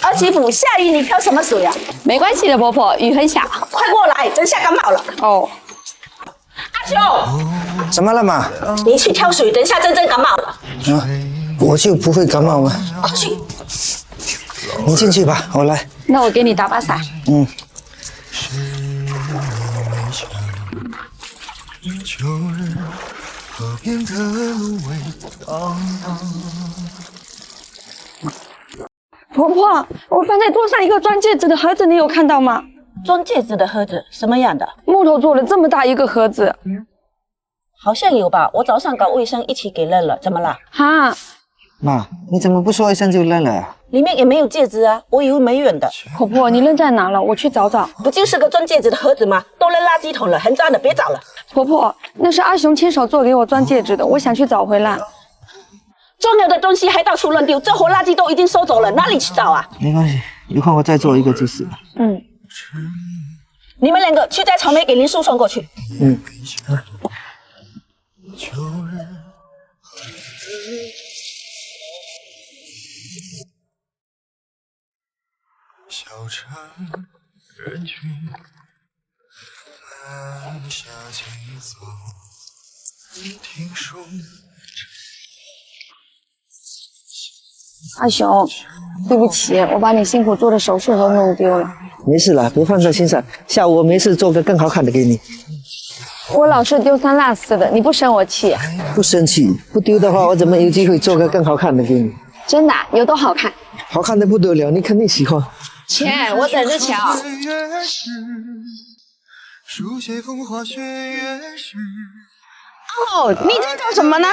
儿媳妇，下雨你挑什么水啊？没关系的，婆婆，雨很小。快过来，等下感冒了。哦，阿雄，怎么了嘛？你去挑水，等下真正感冒了。啊，我就不会感冒吗？去。你进去吧，我来。那我给你打把伞。嗯。婆婆，我放在桌上一个装戒指的盒子，你有看到吗？装戒指的盒子，什么样的？木头做的这么大一个盒子。好像有吧，我早上搞卫生一起给扔了，怎么了？哈，妈，你怎么不说一声就扔了啊？里面也没有戒指啊，我以为没人的。婆婆，你扔在哪了？我去找找。不就是个装戒指的盒子吗？都扔垃圾桶了，很脏的，别找了。婆婆，那是阿雄亲手做给我装戒指的，我想去找回来。重要的东西还到处乱丢，这货垃圾都已经收走了，哪里去找啊？没关系，一会儿我再做一个就是了。嗯，你们两个去摘草莓给林叔送过去。嗯。小城人群慢下节奏，听说阿雄，对不起，我把你辛苦做的首饰盒弄丢了。没事啦，别放在心上。下午我没事做个更好看的给你。我老是丢三落四的，你不生我气啊？不生气，不丢的话，我怎么有机会做个更好看的给你？真的，有多好看？好看的不得了，你肯定喜欢。钱，我等着瞧。书写风花雪月时。哦，你在找什么呢？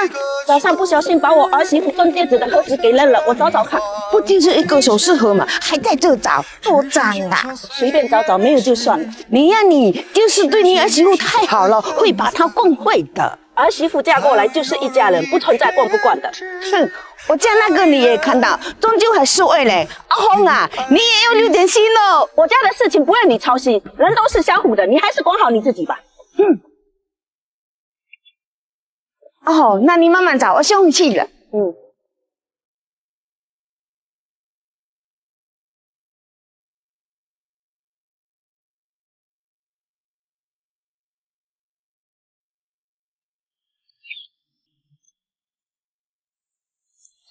早上不小心把我儿媳妇装戒指的盒子给扔了，我找找看。不就是一个首饰盒嘛，还在这找，多脏啊！随便找找，没有就算了。你呀你，就是对你儿媳妇太好了，会把她惯坏的。儿媳妇嫁过来就是一家人，不存在惯不惯的。哼，我家那个你也看到，终究还是为了阿红啊，你也要留点心喽。我家的事情不让你操心，人都是相互的，你还是管好你自己吧。哦，那你慢慢找，我先回去了。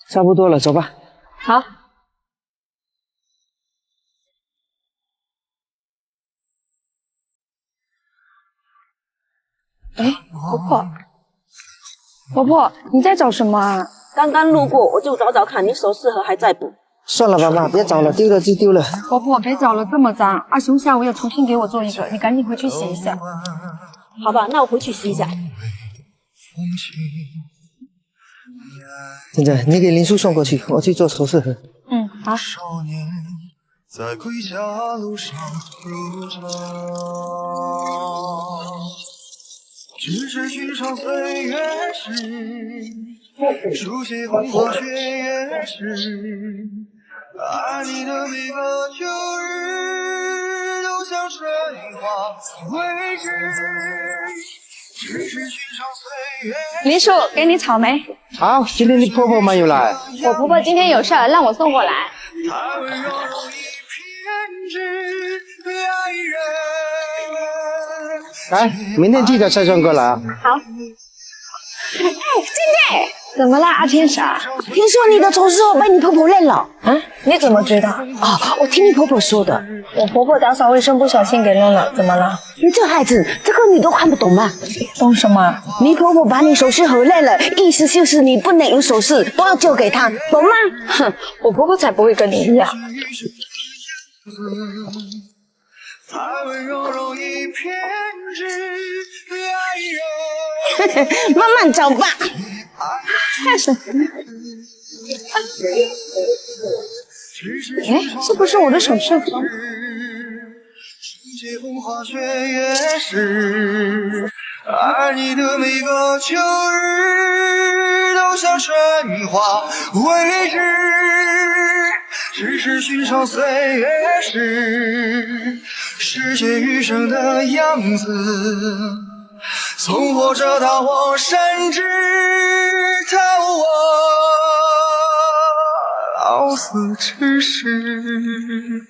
差不多了，走吧。好。哎，婆婆，你在找什么啊？刚刚路过，我就找找看，你首饰盒还在不？算了吧，妈，别找了，丢了就丢了。婆婆，别找了，这么脏。阿雄下午要重新给我做一个，你赶紧回去洗一下。好吧，那我回去洗一下。现在你给林叔送过去，我去做首饰盒。嗯，好。少年在归家路上悠着，只是寻常岁月时，书写风花雪月时，爱你的每个秋日都像春花未知。只是寻常岁月。林叔，给你草莓。好，今天你婆婆没有来。我婆婆今天有事儿，让我送过来。太温柔容易偏执爱人。来，明天记得再送过来啊。好。哎，真的？怎么了，阿天傻？听说你的首饰盒被你婆婆扔了。啊？你怎么知道？哦，我听你婆婆说的。我婆婆打扫卫生不小心给扔了，怎么了？你这孩子，这个你都看不懂吗？懂什么？你婆婆把你首饰盒扔了，意思就是你不能有首饰，都要交给她，懂吗？哼，我婆婆才不会跟你一样。太温柔容易偏执爱人。慢慢找吧。哎，这不是我的首饰盒？书写风花雪月时，爱你的每个秋日都像春花未知。只是寻常岁月时，世界余生的样子，从活着到我甚至到我老到此之时。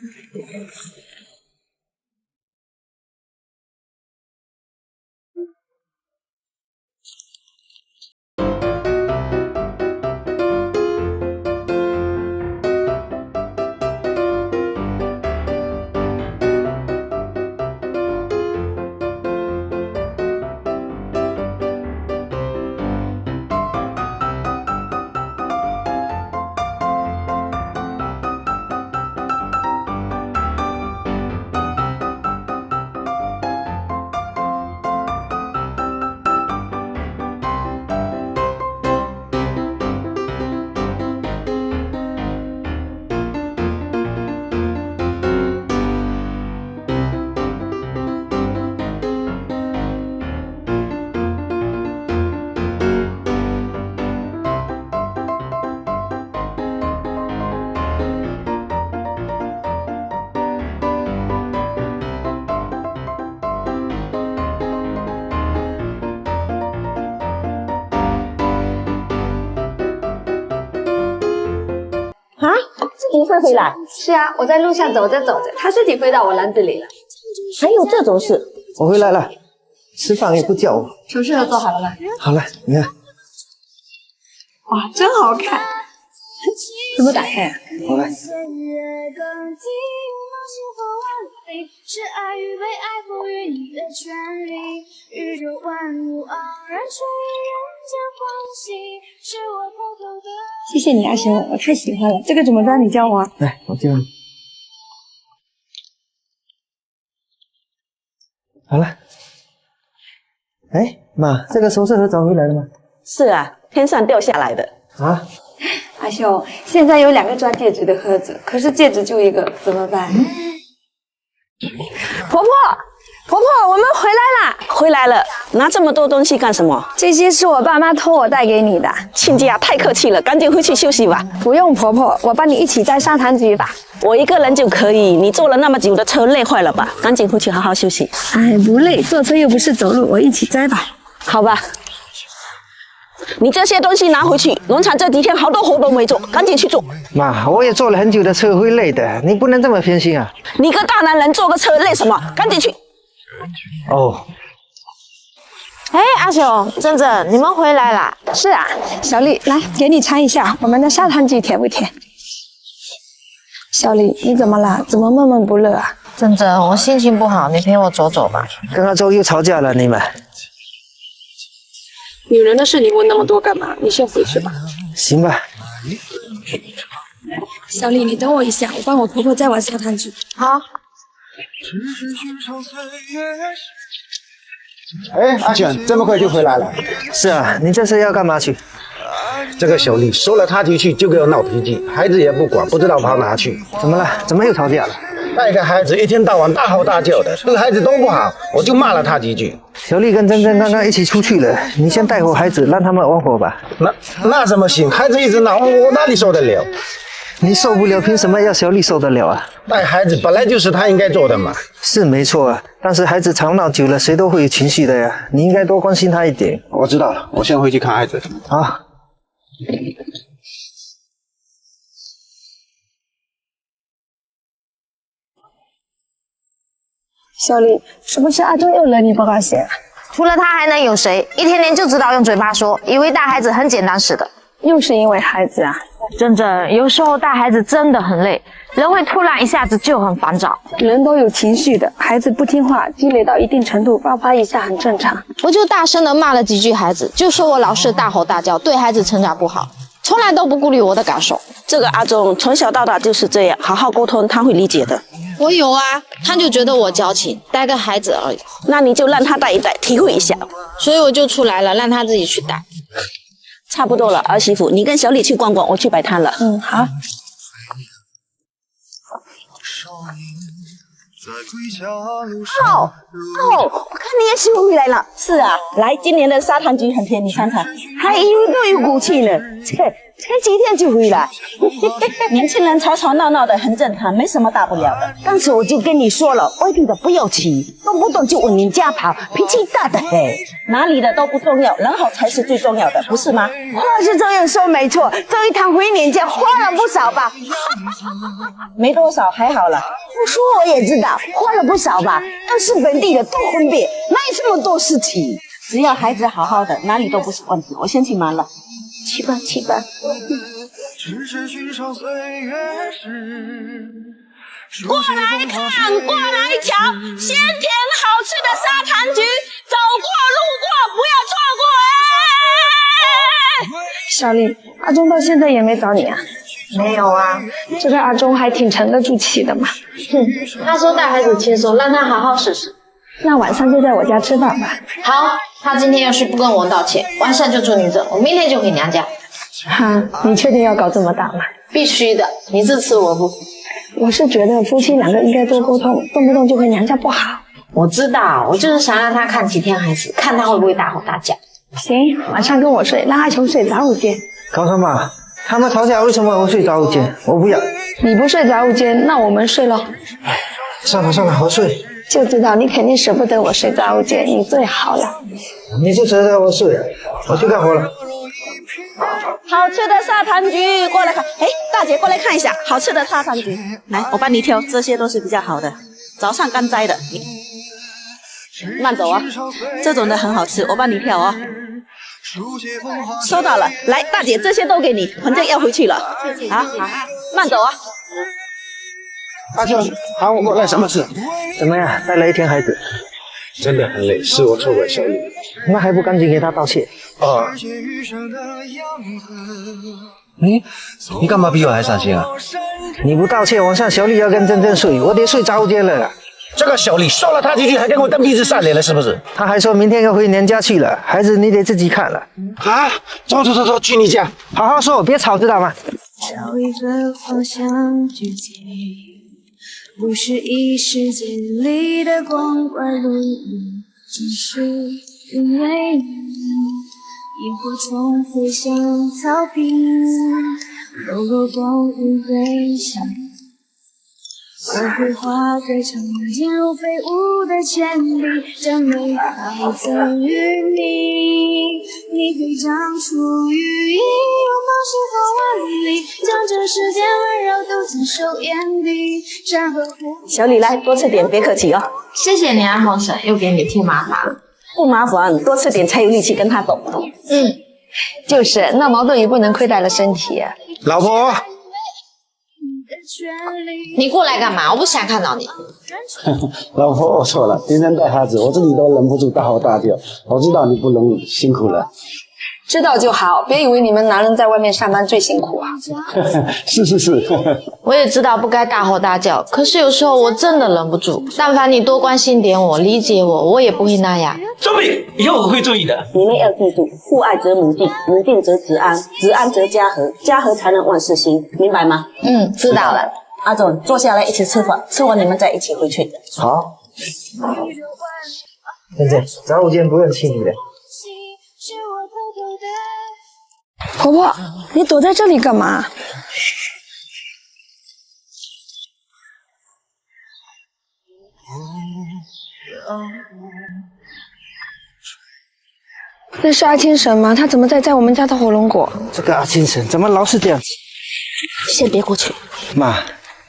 啊，自己会回来？是啊，我在路上走着走着，它自己飞到我篮子里了。还有这种事？我回来了，吃饭也不叫我。手势都做好了吗？好了，你看，哇，真好看！怎么打开啊？好了。是爱与被爱赋予你的权利，宇宙万物盎然，却以人间欢喜，是我偷偷的。谢谢你，阿雄，我太喜欢了。这个怎么让你教我啊？来，我教你。好了。哎，妈，这个首饰盒找回来了吗？是啊，天上掉下来的。啊？阿雄，现在有2个钻戒指的盒子，可是戒指就1个，怎么办？婆婆，我们回来啦！回来了，拿这么多东西干什么？这些是我爸妈托我带给你的。亲家太客气了，赶紧回去休息吧。不用，婆婆，我帮你一起在沙滩局吧。我一个人就可以，你坐了那么久的车，累坏了吧？赶紧回去好好休息。哎，不累，坐车又不是走路，我一起摘吧。好吧。你这些东西拿回去，农场这几天好多活都没做，赶紧去做。妈，我也坐了很久的车，会累的，你不能这么偏心啊。你个大男人坐个车累什么？赶紧去。哦。哎，阿雄、珍珍，你们回来啦？是啊，小丽，来给你尝一下我们的沙滩鸡甜不甜？小丽，你怎么了？怎么闷闷不乐啊？珍珍，我心情不好，你陪我走走吧。刚刚周又吵架了，你们。女人的事你问那么多干嘛？你先回去吧。行吧。小丽，你等我一下，我帮我婆婆再往沙滩去。好。哎，阿选，这么快就回来了？是啊，你这是要干嘛去？这个小丽收了她去就给我闹脾气，孩子也不管，不知道跑哪去。怎么了？怎么又吵架了？带个孩子一天到晚大吼大叫的，对孩子都不好，我就骂了她几句。小丽跟珍珍刚刚一起出去了，你先带好孩子，让他们玩会吧。那怎么行？孩子一直闹，我哪里受得了？你受不了，凭什么要小丽受得了啊？带孩子本来就是她应该做的嘛。是没错啊，但是孩子吵闹久了，谁都会有情绪的呀。你应该多关心他一点。我知道了，我先回去看孩子。好。小丽，是不是阿忠又惹你不高兴？除了他还能有谁？一天天就知道用嘴巴说，以为带孩子很简单似的。又是因为孩子啊？珍珍，有时候带孩子真的很累，人会突然一下子就很烦躁。人都有情绪的，孩子不听话，积累到一定程度，爆发一下很正常。我就大声的骂了几句孩子，就说我老是大吼大叫，对孩子成长不好，从来都不顾虑我的感受。这个阿忠从小到大就是这样，好好沟通，他会理解的。我有啊，他就觉得我矫情，带个孩子而已。那你就让他带一带，体会一下。所以我就出来了，让他自己去带。差不多了，儿媳妇，你跟小李去逛逛，我去摆摊了。好。哦，我看你也喜欢回来了。是啊，来，今年的沙滩橘很甜，你尝尝。还一路都有骨气呢，才几天就回来。年轻人吵吵闹闹的很正常，没什么大不了的。当时我就跟你说了，外地的不要骑，动不动就往人家跑，脾气大的很。哪里的都不重要，人好才是最重要的，不是吗？话是这样说没错，这一趟回年家花了不少吧？没多少，还好啦。不说我也知道，花了不少吧？要是本地的多分辨，哪有这么多事情？只要孩子好好的，哪里都不是问题。我先去忙了。去吧去吧。只是寻常岁月时。过来看，过来瞧，鲜甜好吃的沙滩橘，走过路过不要错过哎！小丽，阿忠到现在也没找你啊？没有啊，这个阿忠还挺沉得住气的嘛。他说带孩子轻松，让他好好试试。那晚上就在我家吃饭吧。好，他今天要是不跟我道歉，晚上就住你这，我明天就回娘家。哈，你确定要搞这么大吗？必须的，你支持我不？我是觉得夫妻两个应该多沟通，动不动就回娘家不好。我知道，我就是想让他看几天孩子，看他会不会大吼大叫。行，晚上跟我睡，让阿琼睡杂物间。高三妈，他们吵架为什么我睡杂物间？我不要。你不睡杂物间，那我们睡咯。算了，我睡。就知道你肯定舍不得我睡杂物间，你最好了。你就舍得我睡，我去干活了。好吃的沙滩橘，过来看。哎，大姐过来看一下，好吃的沙滩橘。来，我帮你挑，这些都是比较好的，早上刚摘的。慢走啊，这种的很好吃，我帮你挑哦。收到了，来，大姐，这些都给你，反正要回去了。好，慢走啊。阿秋，喊我过来什么事？怎么样，带了一天孩子？真的很累，是我错怪小丽。那还不赶紧给他道歉？你干嘛比我还伤心啊？你不道歉，晚上小丽要跟珍珍睡，我得睡杂物间了。这个小丽说了他几句，还跟我蹬鼻子上脸了，是不是？他还说明天要回娘家去了，孩子你得自己看了。啊，走，去你家，好好说，别吵，知道吗？找一个方向去走，不是一时间里的光怪陆离，只是因为你，萤火虫飞向草坪，柔弱光晕飞翔。而绘画对长进入飞舞的潜力，将美好赠予你。你会长出羽翼，拥抱星空万里，将这世间温柔都尽收眼底。山河湖，小李来，多吃点，别客气哦。谢谢你啊，红婶，又给你添麻烦。不麻烦，多吃点才有力气跟他斗。就是那矛盾也不能亏待了身体。老婆。你过来干嘛？我不想看到你。老婆，我错了，别人带孩子，我自己都忍不住大吼大叫。我知道你不容易，辛苦了。知道就好，别以为你们男人在外面上班最辛苦啊。是。我也知道不该大吼大叫，可是有时候我真的忍不住。但凡你多关心点我，理解我，我也不会那样。周敏，以后我会注意的。你们要记住，父爱则母定，母定则子安，子安则家和，家和才能万事兴，明白吗？知道了。阿总，坐下来一起吃饭，吃完你们再一起回去。好。珍珍，杂物间不用亲你的。婆婆，你躲在这里干嘛？那是阿青婶吗？她怎么在摘我们家的火龙果？这个阿青婶怎么老是这样子？先别过去。妈，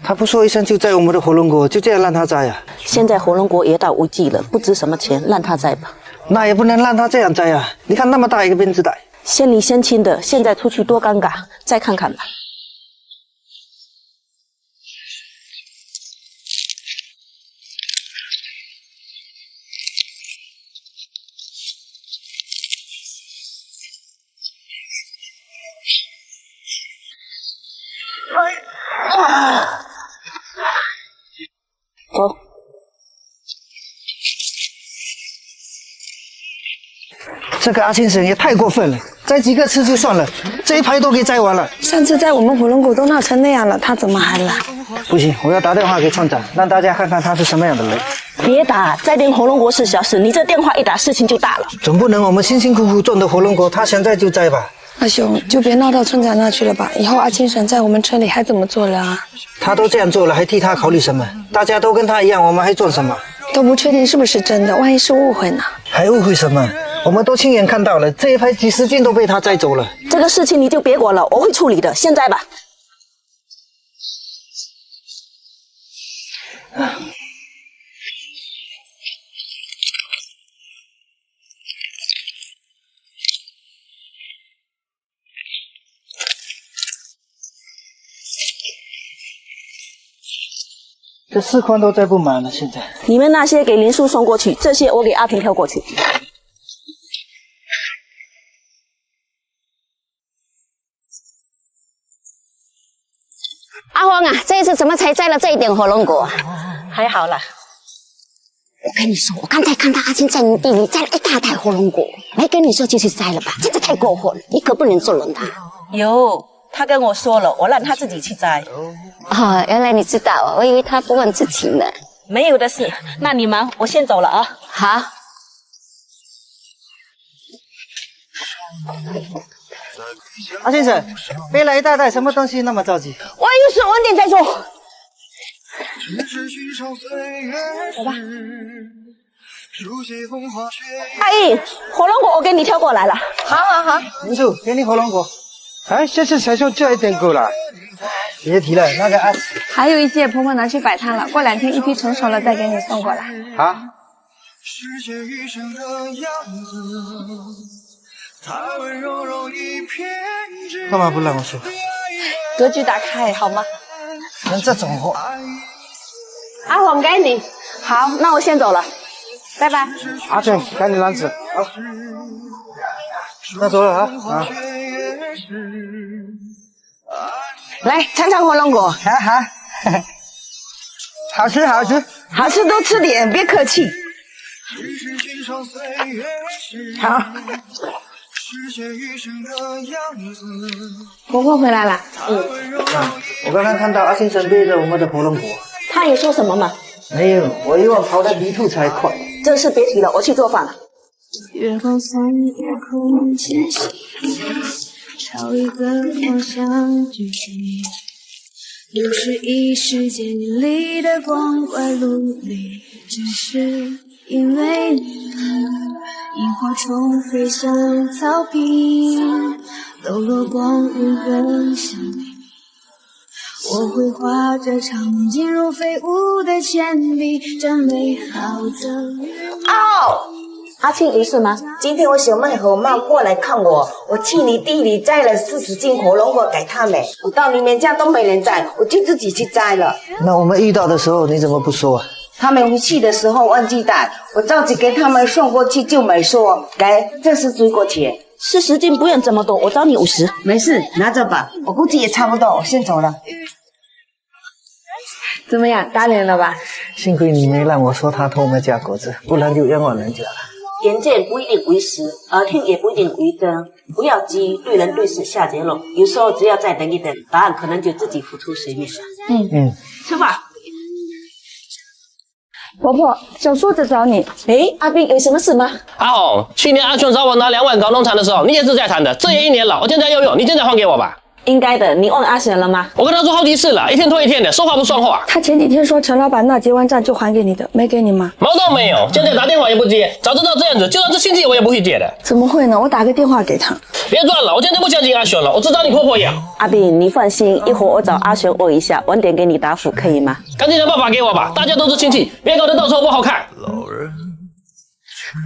她不说一声就摘我们的火龙果，就这样让她摘啊？现在火龙果也到无季了，不值什么钱，让她摘吧。那也不能让她这样摘啊！你看那么大一个编织袋。先离先亲的，现在出去多尴尬，再看看吧。走。这个阿青婶也太过分了，摘几个吃就算了，这一排都给摘完了。上次摘我们火龙果都闹成那样了，她怎么还来？不行，我要打电话给村长，让大家看看他是什么样的人。别打，再订火龙果是小事，你这电话一打，事情就大了。总不能我们辛辛苦苦种的火龙果，他现在就摘吧？阿雄，就别闹到村长那去了吧，以后阿青婶在我们村里还怎么做人啊？他都这样做了，还替他考虑什么？大家都跟他一样，我们还做什么？都不确定是不是真的，万一是误会呢？还误会什么？我们都亲眼看到了，这一排几十斤都被他摘走了。这个事情你就别管了，我会处理的。现在吧。这4筐都摘不满了，现在。你们那些给林叔送过去，这些我给阿平挑过去。阿黄啊，这一次怎么才摘了这一点火龙果啊？还好啦。我跟你说，我刚才看到阿青在你地里摘了一大袋火龙果，没跟你说就去摘了吧，这个太过分了，你可不能纵容他。有，他跟我说了，我让他自己去摘。哦，原来你知道啊，我以为他不问事情呢。没有的事，那你忙，我先走了啊。好。阿先生，背了一大袋什么东西那么着急？我有事晚点再说。走吧。阿姨，火龙果我给你挑过来了。好好好。林叔，给你火龙果。哎，谢谢小兄这一点够了。别提了，那个阿还有一些婆婆拿去摆摊了，过2天一批成熟了再给你送过来。好。干嘛不让我说？格局打开好吗？能这种货。阿黄给你。好，那我先走了，拜拜。阿春，赶紧篮子。好。那走了啊啊！来尝尝火龙果。好好，好吃好吃，好吃多吃点，别客气。好。婆婆回来了。我刚刚看到阿先生背着我们的火龙果。他有说什么吗？没有，我以为跑得比兔才快。这事别提了，我去做饭了。月光从夜空前行，朝一个方向聚集。61世纪里的光怪陆离，只是因为你。萤火虫飞向草坪，抖落光晕更像你。我会画着长颈鹿飞舞的铅笔，这美好的阿庆有事吗？今天我小妹和我妈过来看我，我去你地里摘了40斤火龙果给他们，我到你们家都没人摘，我就自己去摘了。那我们遇到的时候你怎么不说啊？他们回去的时候忘记带，我着急给他们送过去就没说。给，这是水果钱，40斤不用这么多，我找你50。没事，拿着吧，我估计也差不多，我先走了。怎么样，打脸了吧？幸亏你没让我说他偷我们家果子，不然就冤枉人家了。眼见不一定为实，耳听也不一定为真，不要急于对人对事下结论，有时候只要再等一等，答案可能就自己浮出水面了。吃饭。婆婆，小叔子找你。诶，阿斌有什么事吗？阿红，去年阿春找我拿2万搞农场的时候，你也是在谈的，这也1年了，我现在要用，你现在还给我吧。应该的，你问阿璇了吗？我跟他说好几次了，一天拖一天的，说话不算话。他前几天说陈老板那结完账就还给你的，没给你吗？毛都没有，现在打电话也不接，早知道这样子，就算是亲戚我也不会接的。怎么会呢？我打个电话给他。别转了，我现在不相信阿璇了，我只找你婆婆要。阿斌，你放心，一会儿我找阿璇问一下，晚点给你答复，可以吗？赶紧想办法给我吧，大家都是亲戚，别搞得到时候不好看。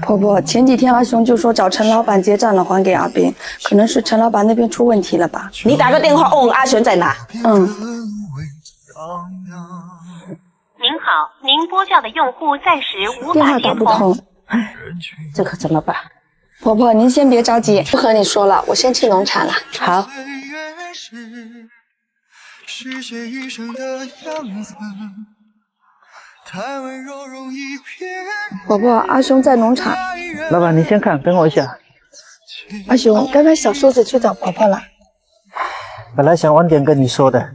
婆婆，前几天阿雄就说找陈老板结账了还给阿斌，可能是陈老板那边出问题了吧？你打个电话问阿璇在哪？嗯。您好，您拨叫的用户暂时无电话法接通。打不通，这可怎么办？婆婆，您先别着急，不和你说了，我先去农场了。好。实现余生的样子，太温柔容易骗。婆婆，阿雄在农场。老板，你先看，等我一下。阿雄，刚刚小叔子去找婆婆了。本来想晚点跟你说的，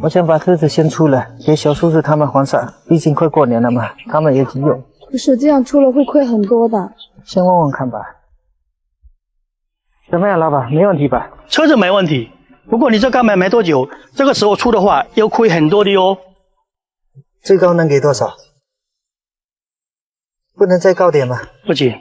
我想把车子先出了，给小叔子他们还上，毕竟快过年了嘛，他们也急用。可是这样出了会亏很多的。先问问看吧。怎么样，老板，没问题吧？车子没问题，不过你这刚买没多久，这个时候出的话要亏很多的哟。最高能给多少？不能再高点吗？不行。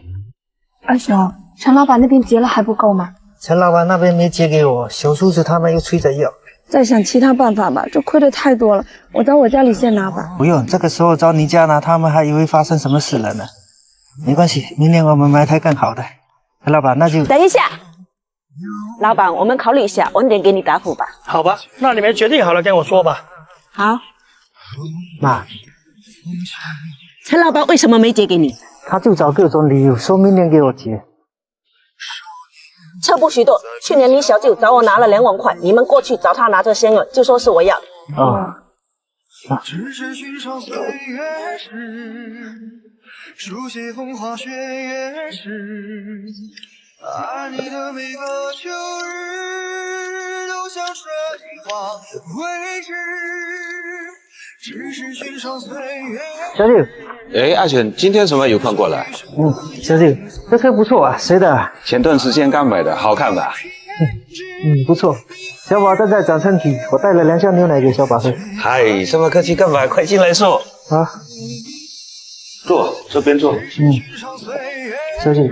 二兄，陈老板那边结了还不够吗？陈老板那边没结给我，小叔子他们又催着要。再想其他办法吧，这亏的太多了，我找我家里先拿吧。不用，这个时候找你家拿，他们还以为发生什么事了呢。没关系，明年我们买台更好的。陈老板，那就等一下，老板，我们考虑一下，晚点给你答复吧。好吧，那你们决定好了跟我说吧。好。妈，陈老板为什么没结给你？他就找各种理由，说明年给我结。车不许动！去年你小舅找我拿了2万块，你们过去找他拿这些了，就说是我要。哦。只是寻常岁月事，书写风花雪月事，爱你的每个秋日都像春花未知，只是寻常岁月。小舅，哎，阿全，今天什么有空过来？小舅，这车不错啊，谁的啊？前段时间刚买的，好看吧？不错。小宝正在早餐局，我带了2箱牛奶给小宝喝。嗨，这么客气干嘛？快进来坐。啊，坐，这边坐。小姐，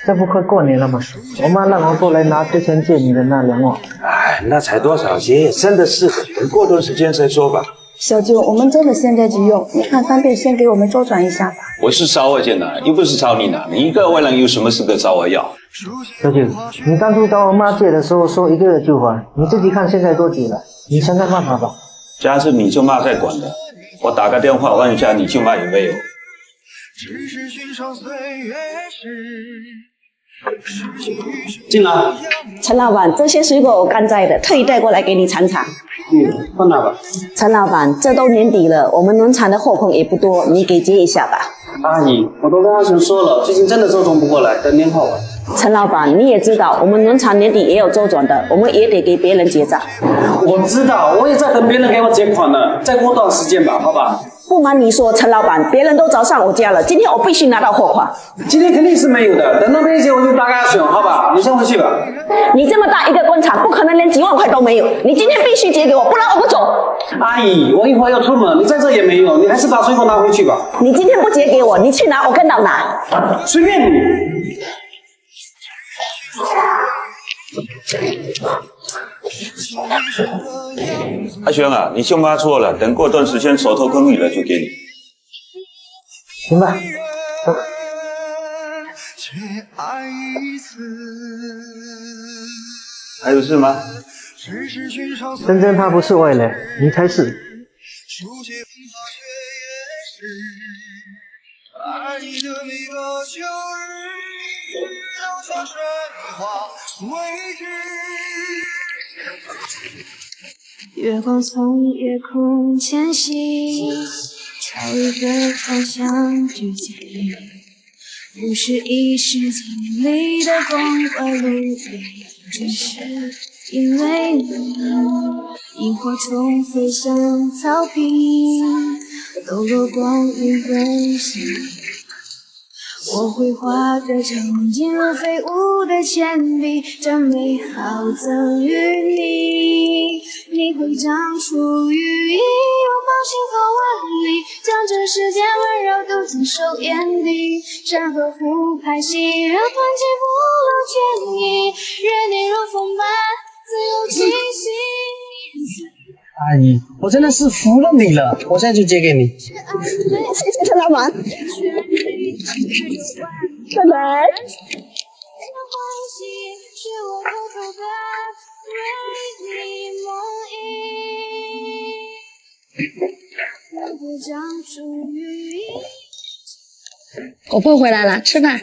这不快过年了吗？我妈让我过来拿之前借你的那2万。哎，那才多少钱，真的是等过段时间再说吧。小舅，我们真的现在急用，你看方便先给我们周转一下吧。我是找我借拿，又不是找你拿，你一个外人有什么资格找我要？小舅，你当初找我妈借的时候说1个月就还，你自己看现在多久了？你想想办法吧。家是你舅妈在管的，我打个电话问一下你舅妈有没有。进来。陈老板，这些水果我刚摘的，特意带过来给你尝尝。放那吧。陈老板，这都年底了，我们农场的货款也不多，你给结一下吧。阿姨，我都跟阿雄说了，最近真的周转不过来，等年后吧。陈老板，你也知道，我们农场年底也有周转的，我们也得给别人结账。我知道，我也在等别人给我结款呢，再过段时间吧，好吧？不瞒你说，陈老板，别人都找上我家了，今天我必须拿到货款。今天肯定是没有的，等到那些我就打给阿雄，好吧？你先回去吧。你这么大一个工厂，不可能连几万块都没有，你今天必须结给我，不然我不走。阿姨，我一会儿要出门，你在这也没有，你还是把水果拿回去吧。你今天不结给我，你去拿，我跟到拿。随便你。阿雄啊，你舅妈错了，等过段时间手头空余了就给你。行吧，走。还有事吗？真真他不是外人，你才是。爱你的每个秋日都像春花未知。月光从夜空前行，朝一个方向聚集，不是一时经历的光怪陆离，只是因为你。萤火虫飞上草坪，抖落光晕奔行，我会画着长颈鹿飞舞的铅笔，这美好赠予你。你会长出羽翼，拥抱星空万里，将这世界温柔都尽收眼底。山河湖拍戏，让团结不露倦意，愿你如风般自由气息。阿姨，我真的是服了你了，我现在就接给你。谢谢陈老板。拜拜。我婆回来了，吃饭。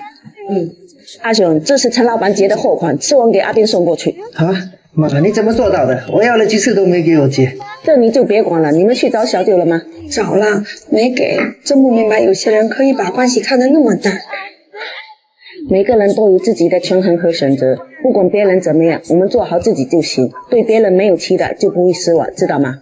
阿雄，这是陈老板结的货款，吃完给阿斌送过去。啊，妈，你怎么做到的？我要了几次都没给我结。这你就别管了，你们去找小九了吗？找了，没给。真不明白有些人可以把关系看得那么淡。每个人都有自己的权衡和选择，不管别人怎么样，我们做好自己就行。对别人没有期待，就不会失望，知道吗？